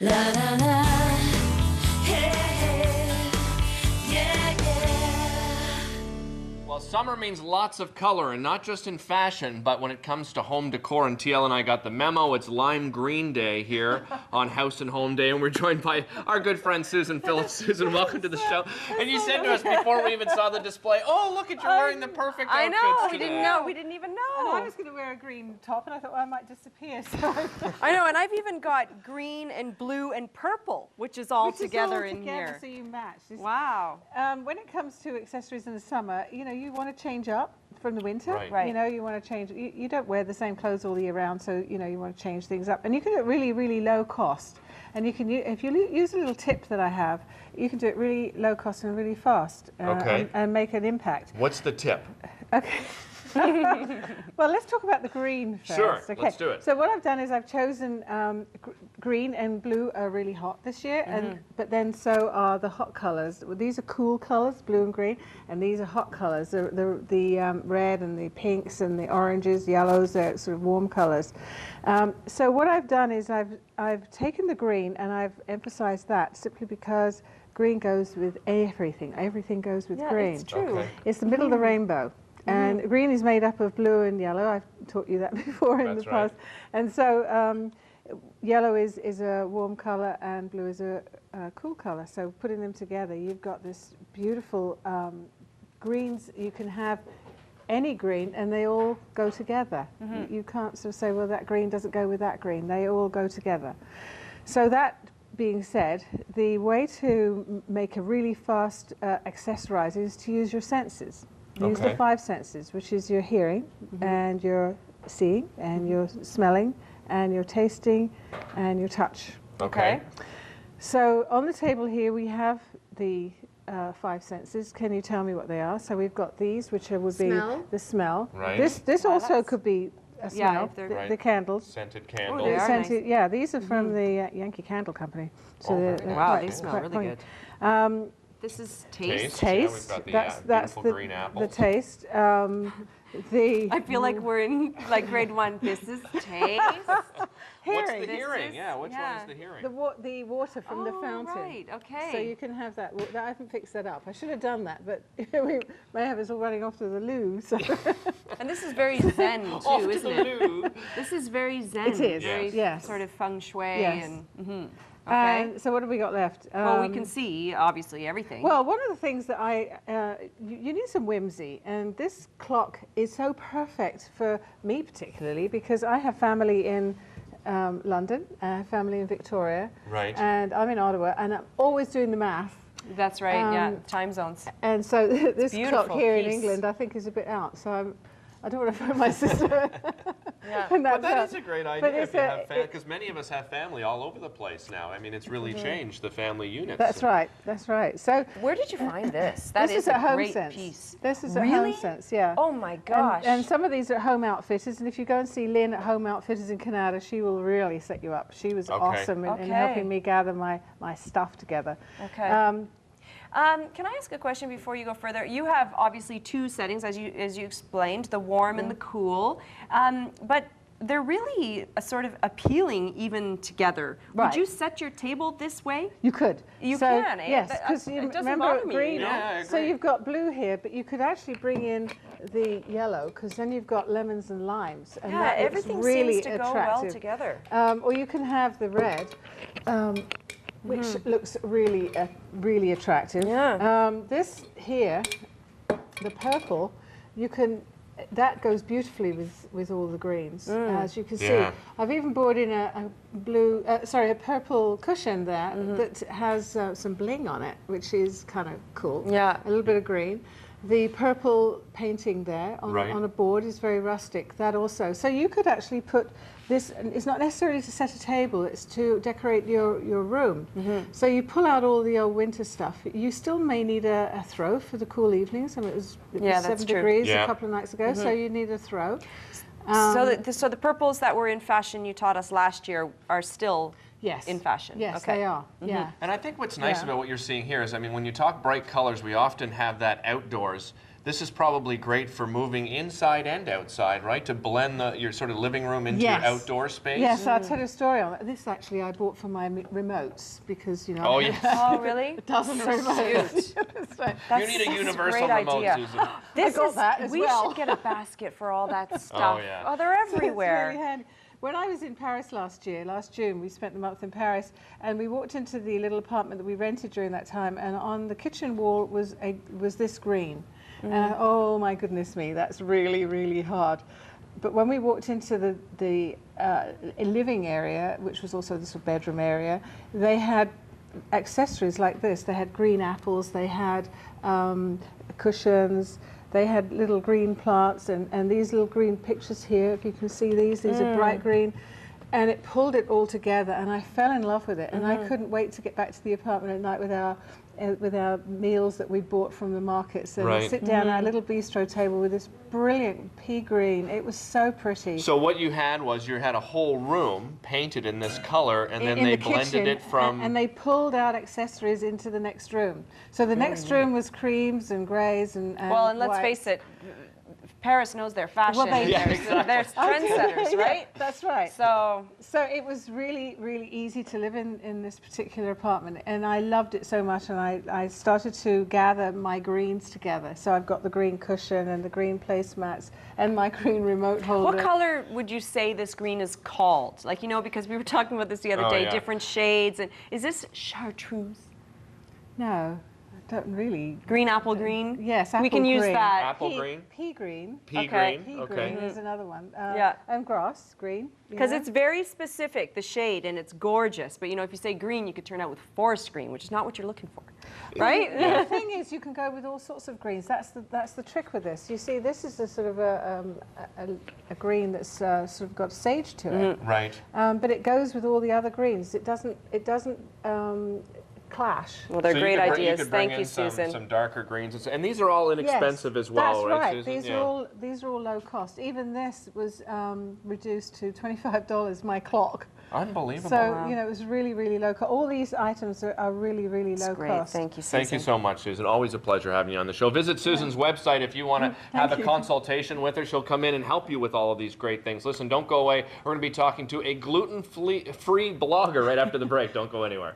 La la la, hey, hey, yeah, yeah. Well, summer means lots of color, and not just in fashion, but when it comes to home decor. And TL and I got the memo. It's Lime Green Day here on House and Home Day, and we're joined by our good friend Susan Phillips. Susan, welcome to the show. And you said to us before we even saw the display, "Oh, look at you're wearing the perfect I outfits know, today." we didn't know. We didn't even know. And I was going to wear a green top, and I thought, well, I might disappear. So I know, and I've even got green and blue and purple, which is all together in here. So you match. Wow. When it comes to accessories in the summer, you know, you want to change up from the winter. Right. You know, you want to change. You don't wear the same clothes all year round, so you know you want to change things up. And you can do it really, really low cost. And you can, if you use a little tip that I have, you can do it really low cost and really fast, Okay. and make an impact. What's the tip? Okay. Well, let's talk about the green first. Sure, Okay. let's do it. So what I've done is I've chosen green and blue are really hot this year, but then so are the hot colors. Well, these are cool colors, blue and green, and these are hot colors. The red and the pinks and the oranges, yellows, they're sort of warm colors. So what I've done is I've taken the green and I've emphasized that simply because green goes with everything. Everything goes with green. It's true. Okay. It's the middle of the rainbow. And green is made up of blue and yellow. I've taught you that before in the That's right. past. And so yellow is a warm color and blue is a cool color. So putting them together, you've got this beautiful greens. You can have any green and they all go together. You can't sort of say, well, that green doesn't go with that green. They all go together. So that being said, the way to make a really fast accessorizing is to use your senses. Use the Okay. 5 senses, which is your hearing and your seeing and your smelling and your tasting and your touch. Okay. So on the table here we have the 5 senses. Can you tell me what they are? So we've got these, which would be Smell. the smell. Right. This also that's- could be a Yeah, smell. if they're- the Right. candles. Scented they candles. are Scented- nice. Yeah, these are from the Yankee Candle Company. So Oh, they're- very they're nice. Wow, quite- they smell quite really poignant. good. This is taste. Taste. Yeah, we've Taste. got the, that's beautiful the, green the apples. taste. The I feel like we're in like grade 1. This is taste. What's hearing. the This hearing? is- Yeah, which one yeah. is the hearing? The water from the Oh, fountain. right, okay. So you can have that. I haven't fixed that up. I should have done that, but we may have us all running off to the loo. So. And this is very zen Off too, to isn't the it? loo. This is very zen. It is, Very yes. sort of feng shui Yes. and. Okay. And so what have we got left? Well, we can see obviously everything. Well, one of the things that you need some whimsy, and this clock is so perfect for me particularly because I have family in London, I have family in Victoria, Right. and I'm in Ottawa, and I'm always doing the math. That's right. Yeah, um, time zones. And so this beautiful clock here in piece. England, I think, is a bit out. So I don't want to phone my sister. Yeah. And But that's that is a great idea if it's you a- have because many of us have family all over the place now. I mean, it's really changed the family units. That's right. That's right. So Where did you find this? That this is at a Home great Sense. piece. This is at Really? Home Sense. Yeah. Oh my gosh. And some of these are at Home Outfitters, and if you go and see Lynn at Home Outfitters in Canada, she will really set you up. She was Okay. awesome in Okay. helping me gather my stuff together. Okay. Can I ask a question before you go further? You have obviously 2 settings, as you explained, the warm and the cool, but they're really sort of appealing even together. Right. Would you set your table this way? You could. You So, can, eh? Yes, That- because it you doesn't remember bother me, green. you know? Yeah, I So agree. you've got blue here, but you could actually bring in the yellow, because then you've got lemons and limes, and Yeah, that looks everything really seems to go well attractive. together. Or you can have the red, which looks really attractive. Yeah. This here, the purple, you can. That goes beautifully with all the greens, as you can Yeah. see. I've even brought in a purple cushion there that has some bling on it, which is kind of cool. Yeah. A little bit of green. The purple painting there Right. on a board is very rustic. That also. So you could actually put this. It's not necessarily to set a table. It's to decorate your room. So you pull out all the old winter stuff. You still may need a throw for the cool evenings. I mean, it was Yeah, 7 that's true. degrees Yeah. a couple of nights ago, so you need a throw. So the purples that were in fashion you taught us last year are still Yes. in fashion. Yes, Okay. they are. Yeah. And I think what's nice Yeah. about what you're seeing here is, I mean, when you talk bright colors, we often have that outdoors. This is probably great for moving inside and outside, right? To blend your sort of living room into your outdoor space. Yes, I'll tell you a story on that. This actually I bought for my remotes because, you know. Oh, yes. Oh, really? A dozen remotes. You need a universal remote, Susan. This got that as we well. should get a basket for all that stuff. Oh, yeah. Oh, they're everywhere. It's really handy. When I was in Paris last June, we spent the month in Paris, and we walked into the little apartment that we rented during that time, and on the kitchen wall was this green. And oh my goodness me, that's really, really hard. But when we walked into the living area, which was also the sort of bedroom area, they had accessories like this. They had green apples, they had cushions, they had little green plants, and these little green pictures here, if you can see these are bright green. And it pulled it all together, and I fell in love with it. And I couldn't wait to get back to the apartment at night with our meals that we bought from the markets, and sit down at our little bistro table with this brilliant pea green. It was so pretty. So what you had was you had a whole room painted in this color, and then they blended it from... And they pulled out accessories into the next room. So the next room was creams and greys and well, and let's whites. face it, Paris knows their fashion. Well, they- Yeah, They're trendsetters, Yeah, right? that's right. So it was really, really easy to live in this particular apartment, and I loved it so much, and I started to gather my greens together. So I've got the green cushion and the green placemats and my green remote holder. what color would you say this green is called? Like, you know, because we were talking about this the other day, different shades. And is this chartreuse? No, I don't really. Green apple green? Yes, apple We can use green. that. Apple green? Pea green. Pea Okay. green? Pea Okay. green is another one. Yeah. And grass green. Because it's very specific, the shade, and it's gorgeous. But, you know, if you say green, you could turn out with forest green, which is not what you're looking for, right? The thing is, you can go with all sorts of greens. That's the trick with this. You see, this is a sort of a green that's sort of got sage to it. Right. But it goes with all the other greens. It doesn't clash. Well, they're So great you ideas. could bring Thank you, in Susan. some darker greens, and these are all inexpensive as well, that's right, right. Susan? These are all low cost. Even this was reduced to $25. My clock. Unbelievable. So you know, it was really, really low cost. All these items are really, really low Great. cost. Thank you, Susan. Thank you so much, Susan. Always a pleasure having you on the show. Visit Susan's website if you want to have a consultation with her. She'll come in and help you with all of these great things. Listen, don't go away. We're going to be talking to a gluten-free blogger right after the break. Don't go anywhere.